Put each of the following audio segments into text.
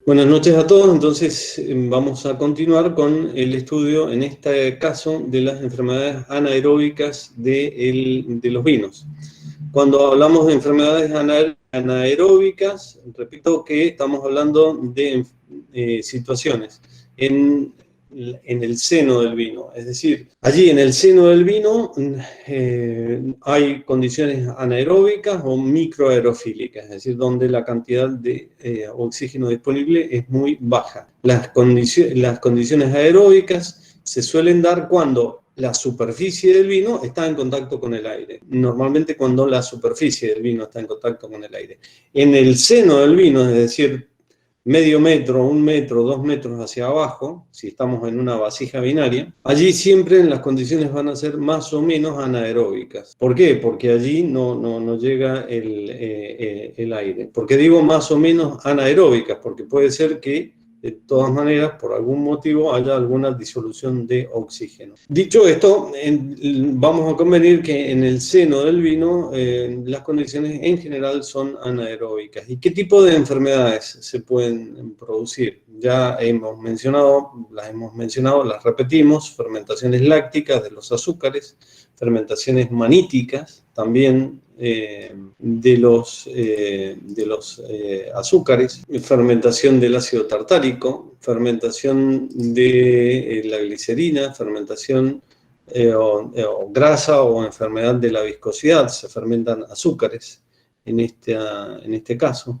Buenas noches a todos. Entonces vamos a continuar con el estudio, en este caso, de las enfermedades anaeróbicas de los vinos. Cuando hablamos de enfermedades anaeróbicas, repito que estamos hablando de situaciones en el seno del vino. Es decir, allí en el seno del vino hay condiciones anaeróbicas o microaerofílicas, es decir, donde la cantidad de oxígeno disponible es muy baja. Las condiciones aeróbicas se suelen dar cuando la superficie del vino está en contacto con el aire. Normalmente cuando la superficie del vino está en contacto con el aire. En el seno del vino, es decir, medio metro, 1 metro, 2 metros hacia abajo, si estamos en una vasija binaria, allí siempre las condiciones van a ser más o menos anaeróbicas. ¿Por qué? Porque allí no llega el aire. ¿Por qué digo más o menos anaeróbicas? Porque puede ser que de todas maneras, por algún motivo, haya alguna disolución de oxígeno. Dicho esto, vamos a convenir que en el seno del vino las condiciones en general son anaeróbicas. ¿Y qué tipo de enfermedades se pueden producir? Ya hemos mencionado, las repetimos: fermentaciones lácticas de los azúcares, fermentaciones maníticas, también de los azúcares, fermentación del ácido tartárico, fermentación de la glicerina, fermentación o grasa o enfermedad de la viscosidad, se fermentan azúcares en este caso.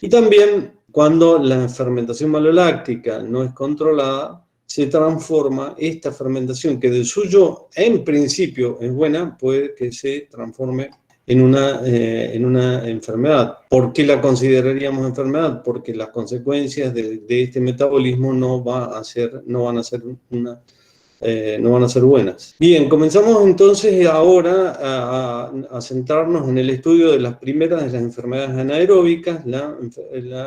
Y también cuando la fermentación maloláctica no es controlada, se transforma esta fermentación, que de suyo en principio es buena, puede que se transforme en una enfermedad. ¿Por qué la consideraríamos enfermedad? Porque las consecuencias de este metabolismo no van a ser buenas. Bien, comenzamos entonces ahora a centrarnos en el estudio de las primeras de las enfermedades anaeróbicas, la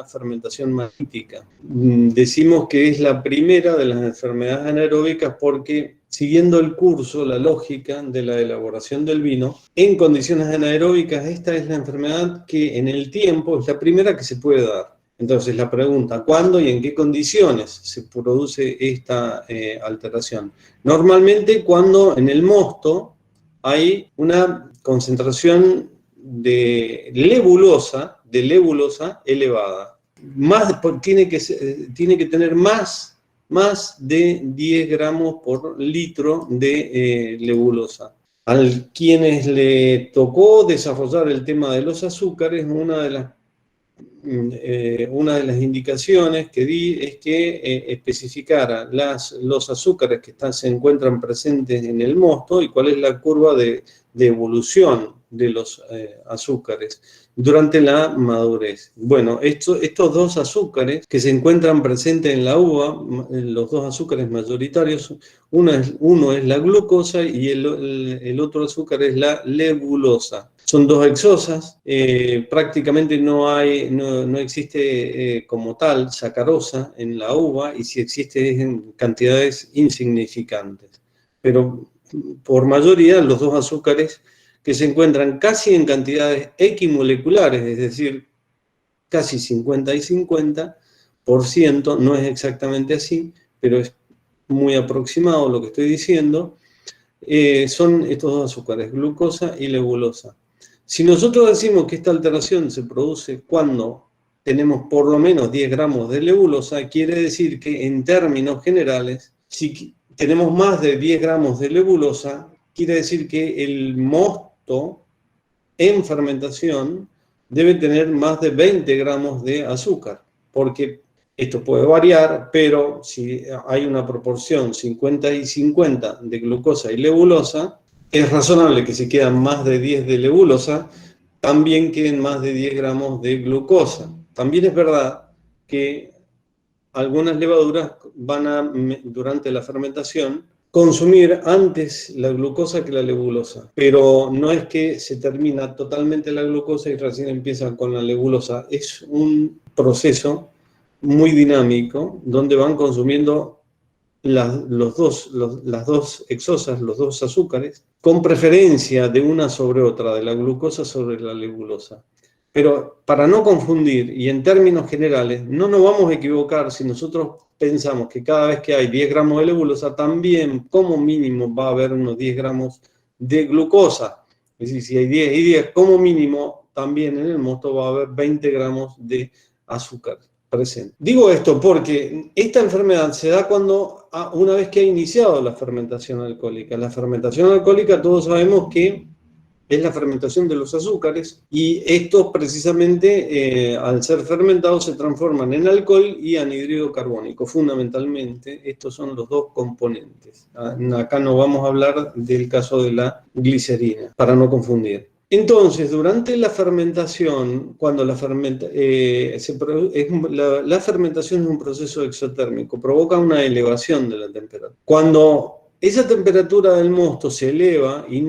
fermentación manítica. Decimos que es la primera de las enfermedades anaeróbicas porque, siguiendo el curso, la lógica de la elaboración del vino, en condiciones anaeróbicas, esta es la enfermedad que en el tiempo es la primera que se puede dar. Entonces la pregunta: ¿cuándo y en qué condiciones se produce esta alteración? Normalmente cuando en el mosto hay una concentración de lebulosa elevada. Tiene que tener más de 10 gramos por litro de lebulosa. A quienes le tocó desarrollar el tema de los azúcares, una de las indicaciones que di es que especificara los azúcares que se encuentran presentes en el mosto y cuál es la curva de evolución de los azúcares durante la madurez. Bueno, estos dos azúcares que se encuentran presentes en la uva, los dos azúcares mayoritarios, uno es la glucosa y el otro azúcar es la lebulosa. Son dos hexosas, prácticamente no existe como tal sacarosa en la uva, y si existe es en cantidades insignificantes. Pero por mayoría los dos azúcares que se encuentran casi en cantidades equimoleculares, es decir, casi 50 y 50%, no es exactamente así, pero es muy aproximado lo que estoy diciendo, son estos dos azúcares, glucosa y lebulosa. Si nosotros decimos que esta alteración se produce cuando tenemos por lo menos 10 gramos de lebulosa, quiere decir que en términos generales, si tenemos más de 10 gramos de lebulosa, quiere decir que el mosto en fermentación debe tener más de 20 gramos de azúcar, porque esto puede variar, pero si hay una proporción 50 y 50 de glucosa y lebulosa, es razonable que si quedan más de 10 de lebulosa, también queden más de 10 gramos de glucosa. También es verdad que algunas levaduras durante la fermentación, consumir antes la glucosa que la lebulosa, pero no es que se termina totalmente la glucosa y recién empieza con la lebulosa. Es un proceso muy dinámico donde van consumiendo las dos hexosas, los dos azúcares, con preferencia de una sobre otra, de la glucosa sobre la lebulosa. Pero para no confundir, y en términos generales, no nos vamos a equivocar si nosotros pensamos que cada vez que hay 10 gramos de lebulosa, también como mínimo va a haber unos 10 gramos de glucosa. Es decir, si hay 10 y 10, como mínimo también en el mosto va a haber 20 gramos de azúcar presente. Digo esto porque esta enfermedad se da cuando, una vez que ha iniciado la fermentación alcohólica. La fermentación alcohólica todos sabemos que es la fermentación de los azúcares y estos precisamente al ser fermentados se transforman en alcohol y anhídrido carbónico, fundamentalmente. Estos son los dos componentes. Acá no vamos a hablar del caso de la glicerina, para no confundir. Entonces, durante la fermentación, cuando la fermentación es un proceso exotérmico, provoca una elevación de la temperatura. Cuando esa temperatura del mosto se eleva y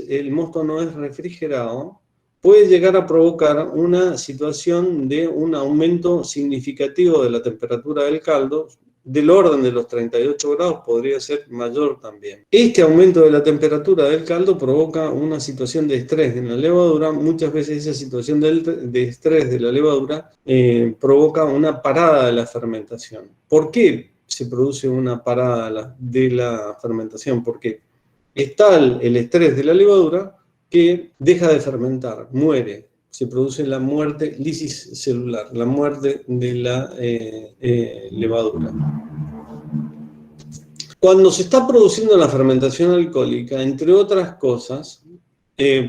el mosto no es refrigerado, puede llegar a provocar una situación de un aumento significativo de la temperatura del caldo, del orden de los 38 grados, podría ser mayor también. Este aumento de la temperatura del caldo provoca una situación de estrés en la levadura. Muchas veces esa situación de estrés de la levadura provoca una parada de la fermentación. ¿Por qué se produce una parada de la fermentación? Porque es tal el estrés de la levadura que deja de fermentar, muere. Se produce la muerte, lisis celular, la muerte de la levadura. Cuando se está produciendo la fermentación alcohólica, entre otras cosas,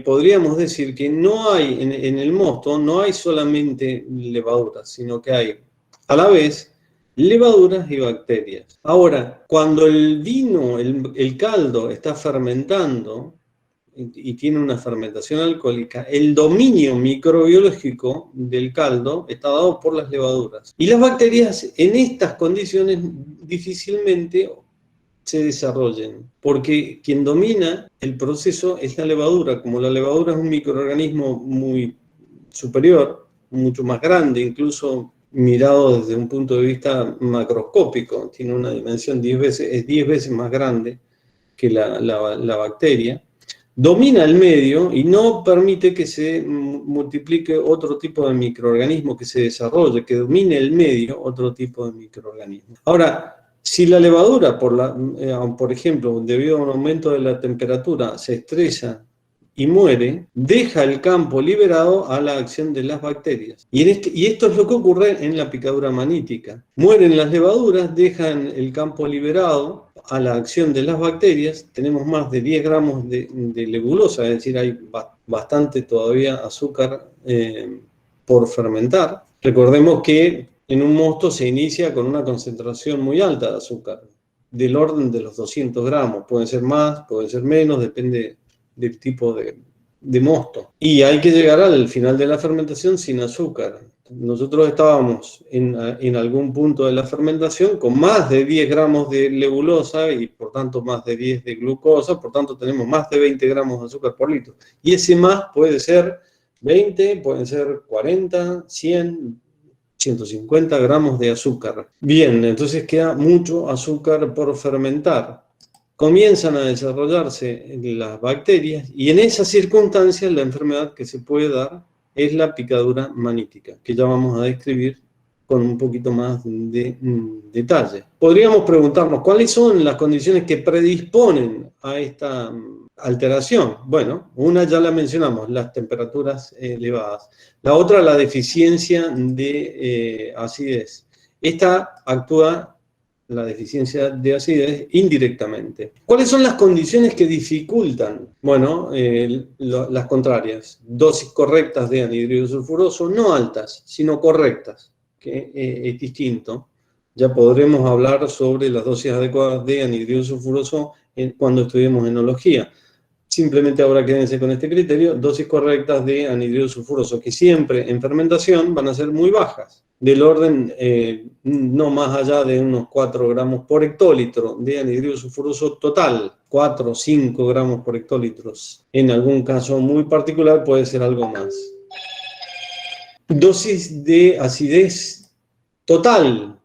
podríamos decir que no hay, en el mosto, no hay solamente levaduras, sino que hay, a la vez, levaduras y bacterias. Ahora, cuando el vino, el caldo, está fermentando, y tiene una fermentación alcohólica, el dominio microbiológico del caldo está dado por las levaduras. Y las bacterias en estas condiciones difícilmente se desarrollen, porque quien domina el proceso es la levadura. Como la levadura es un microorganismo muy superior, mucho más grande, incluso mirado desde un punto de vista macroscópico, tiene una dimensión 10 veces más grande que la bacteria, domina el medio y no permite que se multiplique otro tipo de microorganismo, que se desarrolle, que domine el medio otro tipo de microorganismo. Ahora, si la levadura, por ejemplo, debido a un aumento de la temperatura, se estresa y muere, deja el campo liberado a la acción de las bacterias. Y esto es lo que ocurre en la picadura manítica. Mueren las levaduras, dejan el campo liberado a la acción de las bacterias. Tenemos más de 10 gramos de lebulosa, es decir, hay bastante todavía azúcar por fermentar. Recordemos que en un mosto se inicia con una concentración muy alta de azúcar, del orden de los 200 gramos. Pueden ser más, pueden ser menos, depende del tipo de mosto. Y hay que llegar al final de la fermentación sin azúcar. Nosotros estábamos en algún punto de la fermentación con más de 10 gramos de lebulosa y por tanto más de 10 de glucosa, por tanto tenemos más de 20 gramos de azúcar por litro. Y ese más puede ser 20, pueden ser 40, 100, 150 gramos de azúcar. Bien, entonces queda mucho azúcar por fermentar. Comienzan a desarrollarse las bacterias y en esas circunstancias la enfermedad que se puede dar es la picadura manítica, que ya vamos a describir con un poquito más de detalle. Podríamos preguntarnos, ¿cuáles son las condiciones que predisponen a esta alteración? Bueno, una ya la mencionamos, las temperaturas elevadas. La otra, la deficiencia de acidez. Esta actúa, la deficiencia de acidez, indirectamente. ¿Cuáles son las condiciones que dificultan? Bueno, las contrarias. Dosis correctas de anhídrido sulfuroso, no altas, sino correctas, que es distinto. Ya podremos hablar sobre las dosis adecuadas de anhídrido sulfuroso cuando estudiemos enología. Simplemente ahora quédense con este criterio: dosis correctas de anhídrido sulfuroso, que siempre en fermentación van a ser muy bajas, del orden no más allá de unos 4 gramos por hectolitro de anhídrido sulfuroso total, 4 o 5 gramos por hectolitro. En algún caso muy particular puede ser algo más. Dosis de acidez total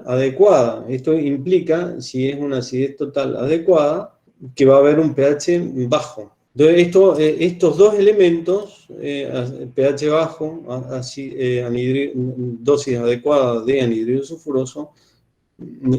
adecuada. Esto implica, si es una acidez total adecuada, que va a haber un pH bajo. Entonces, estos dos elementos, pH bajo, dosis adecuada de anhidrido sulfuroso,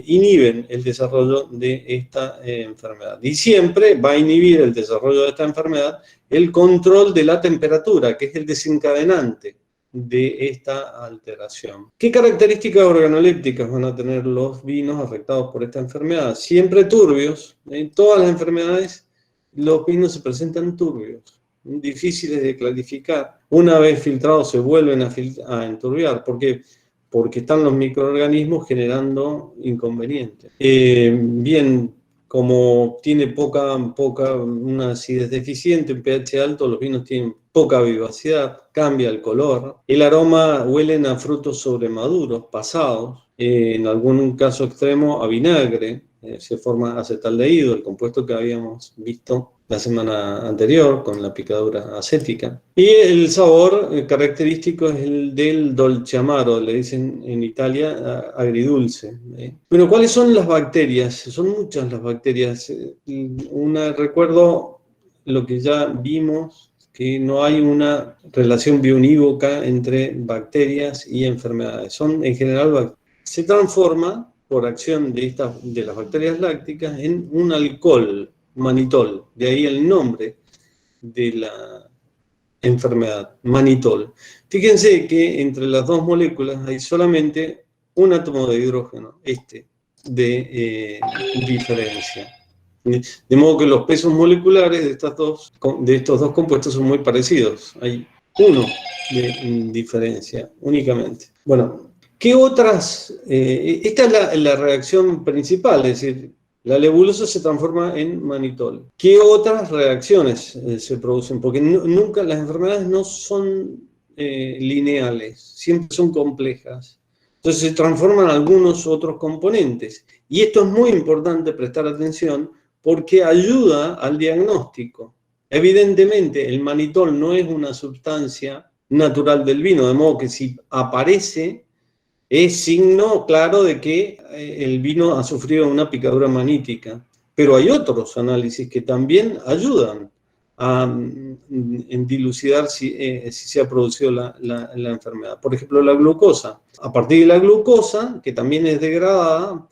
inhiben el desarrollo de esta enfermedad. Y siempre va a inhibir el desarrollo de esta enfermedad el control de la temperatura, que es el desencadenante de esta alteración. ¿Qué características organolépticas van a tener los vinos afectados por esta enfermedad? Siempre turbios. En todas las enfermedades los vinos se presentan turbios, difíciles de clarificar. Una vez filtrados se vuelven a enturbiar. ¿Por qué? Porque están los microorganismos generando inconvenientes. Bien, como tiene una acidez deficiente, un pH alto, los vinos tienen poca vivacidad, cambia el color. El aroma huelen a frutos sobremaduros, pasados, en algún caso extremo a vinagre, se forma acetaldehído, el compuesto que habíamos visto la semana anterior con la picadura acética. Y el sabor característico es el del dolce amaro, le dicen en Italia agridulce. Bueno, ¿cuáles son las bacterias? Son muchas las bacterias. Recuerdo lo que ya vimos, que no hay una relación biounívoca entre bacterias y enfermedades. Son en general se transforma por acción de las bacterias lácticas en un alcohol, manitol, de ahí el nombre de la enfermedad, manitol. Fíjense que entre las dos moléculas hay solamente un átomo de hidrógeno, de diferencia. De modo que los pesos moleculares de estos dos compuestos son muy parecidos. Hay uno de diferencia únicamente. Bueno, ¿qué otras? Esta es la reacción principal, es decir, la lebulosa se transforma en manitol. ¿Qué otras reacciones se producen? Porque nunca las enfermedades no son lineales, siempre son complejas. Entonces se transforman algunos otros componentes. Y esto es muy importante prestar atención porque ayuda al diagnóstico. Evidentemente, el manitol no es una sustancia natural del vino, de modo que si aparece es signo claro de que el vino ha sufrido una picadura manítica. Pero hay otros análisis que también ayudan a dilucidar si se ha producido la enfermedad. Por ejemplo, la glucosa. A partir de la glucosa, que también es degradada,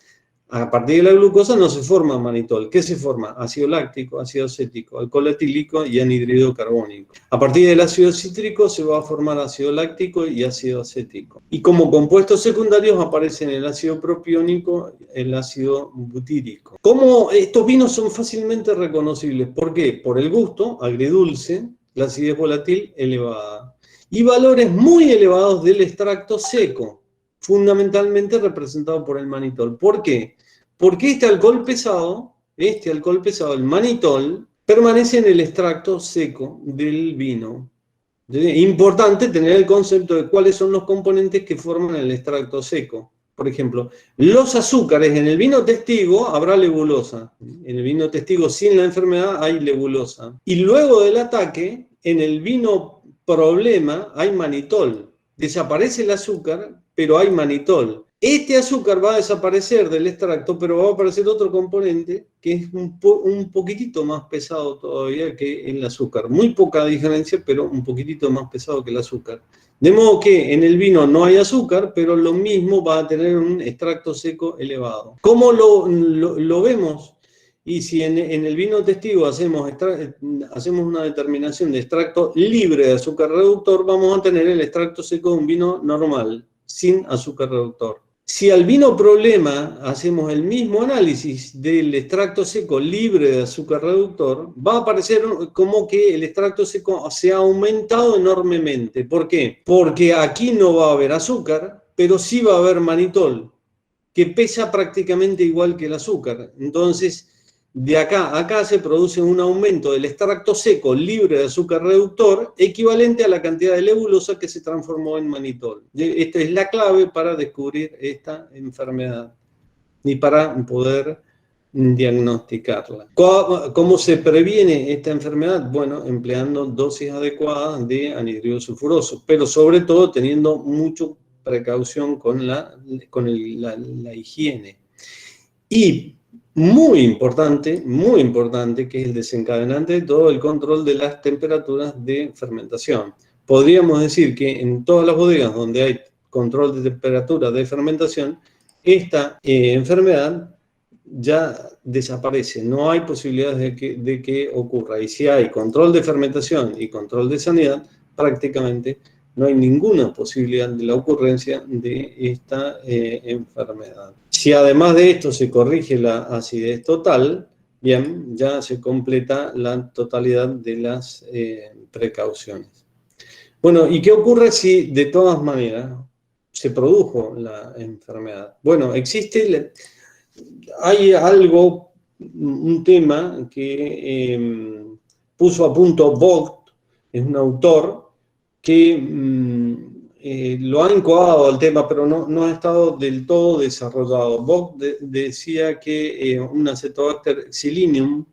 a partir de la glucosa no se forma manitol. ¿Qué se forma? Ácido láctico, ácido acético, alcohol etílico y anhídrido carbónico. A partir del ácido cítrico se va a formar ácido láctico y ácido acético. Y como compuestos secundarios aparecen el ácido propiónico, el ácido butírico. ¿Cómo estos vinos son fácilmente reconocibles? ¿Por qué? Por el gusto, agridulce, la acidez volátil elevada. Y valores muy elevados del extracto seco, fundamentalmente representado por el manitol. ¿Por qué? Porque este alcohol pesado, el manitol, permanece en el extracto seco del vino. Es importante tener el concepto de cuáles son los componentes que forman el extracto seco. Por ejemplo, los azúcares, en el vino testigo habrá lebulosa. En el vino testigo sin la enfermedad hay lebulosa. Y luego del ataque, en el vino problema hay manitol. Desaparece el azúcar, pero hay manitol. Este azúcar va a desaparecer del extracto, pero va a aparecer otro componente que es un poquitito más pesado todavía que el azúcar. Muy poca diferencia, pero un poquitito más pesado que el azúcar. De modo que en el vino no hay azúcar, pero lo mismo va a tener un extracto seco elevado. ¿Cómo lo vemos? Y si en el vino testigo hacemos una determinación de extracto libre de azúcar reductor, vamos a tener el extracto seco de un vino normal, sin azúcar reductor. Si al vino problema hacemos el mismo análisis del extracto seco libre de azúcar reductor, va a aparecer como que el extracto seco se ha aumentado enormemente. ¿Por qué? Porque aquí no va a haber azúcar, pero sí va a haber manitol, que pesa prácticamente igual que el azúcar. Entonces, de acá a acá se produce un aumento del extracto seco libre de azúcar reductor equivalente a la cantidad de lebulosa que se transformó en manitol. Esta es la clave para descubrir esta enfermedad y para poder diagnosticarla. ¿Cómo se previene esta enfermedad? Bueno, empleando dosis adecuadas de anhídrido sulfuroso, pero sobre todo teniendo mucha precaución con la higiene. Y muy importante, que es el desencadenante de todo el control de las temperaturas de fermentación. Podríamos decir que en todas las bodegas donde hay control de temperatura de fermentación, esta enfermedad ya desaparece, no hay posibilidades de que ocurra. Y si hay control de fermentación y control de sanidad, prácticamente no hay ninguna posibilidad de la ocurrencia de esta enfermedad. Si además de esto se corrige la acidez total, bien, ya se completa la totalidad de las precauciones. Bueno, ¿y qué ocurre si de todas maneras se produjo la enfermedad? Bueno, hay algo, un tema que puso a punto Vogt, es un autor que lo ha encuadrado al tema, pero no ha estado del todo desarrollado. Vogt decía que un Acetobacter xylinium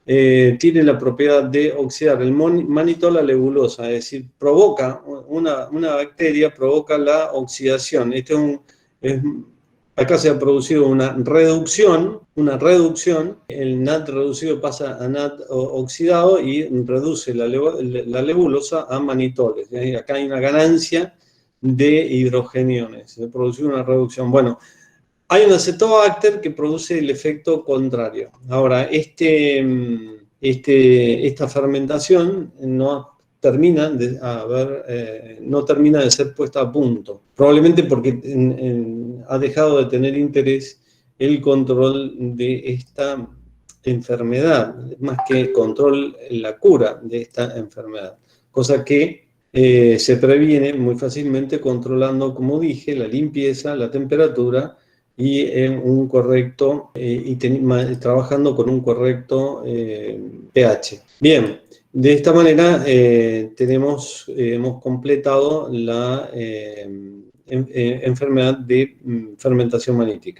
tiene la propiedad de oxidar el manitol a lebulosa, es decir, provoca una bacteria, provoca la oxidación. Acá se ha producido una reducción, el NAD reducido pasa a NAD oxidado y reduce la lebulosa a manitoles. Acá hay una ganancia de hidrogeniones, se produce una reducción. Bueno, hay un acetobacter que produce el efecto contrario. Ahora, esta fermentación no termina de ser puesta a punto. Probablemente porque ha dejado de tener interés el control de esta enfermedad, más que control la cura de esta enfermedad. Cosa que se previene muy fácilmente controlando, como dije, la limpieza, la temperatura y en un correcto trabajando con un correcto pH. Bien, de esta manera hemos completado la enfermedad de fermentación manítica.